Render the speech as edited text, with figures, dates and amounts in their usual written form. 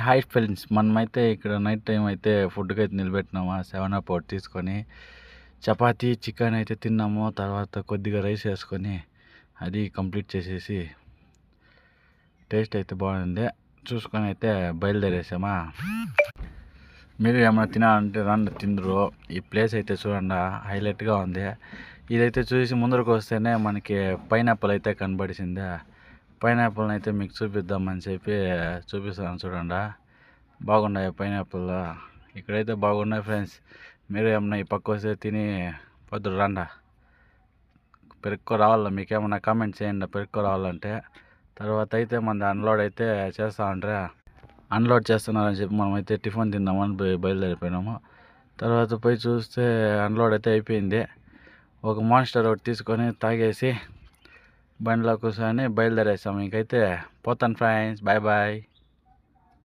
Hi friends, మనమైతే ఇక్కడ night time అయితే ఫుడ్కి అయితే నిలబెట్టినాము. 7 అప్ ఒకటి తీసుకొని చపాతీ చికెన్ అయితే తిన్నాము. తర్వాత కొద్దిగా రైస్ వేసుకొని అది కంప్లీట్ చేసేసి టేస్ట్ అయితే బాగుంది చూసుకొని అయితే బయలుదేరేసామా. మీరు ఏమైనా తినాలంటే రండి తిందరు. ఈ ప్లేస్ అయితే చూడండి హైలైట్గా ఉంది. ఇదైతే చూసి ముందరకు వస్తేనే మనకి పైనాపిల్ అయితే కనబడిసిందే. పైనాపిల్ని అయితే మీకు చూపిద్దామని చెప్పి చూపిస్తాను చూడండి. బాగున్నాయి పైనాపిల్. ఇక్కడైతే బాగున్నాయి ఫ్రెండ్స్. మీరు ఏమన్నా ఈ పక్క వస్తే తిని పొద్దు రండా. పెరుక్కో రావాలా, మీకేమన్నా కామెంట్ చేయండి పెరుక్కో రావాలంటే. తర్వాత అయితే మన అన్లోడ్ అయితే చేస్తా ఉంటారా, అన్లోడ్ చేస్తున్నారని చెప్పి మనమైతే టిఫిన్ తిందామని బయలుదేరిపోయినాము. తర్వాత పోయి చూస్తే అన్లోడ్ అయితే అయిపోయింది. ఒక మాన్స్టర్ ఒకటి తీసుకొని తాగేసి బండిలో కూర్చొని బయలుదేరేసాము. ఇంకైతే పోతాను ఫ్రెండ్స్, బాయ్ బాయ్.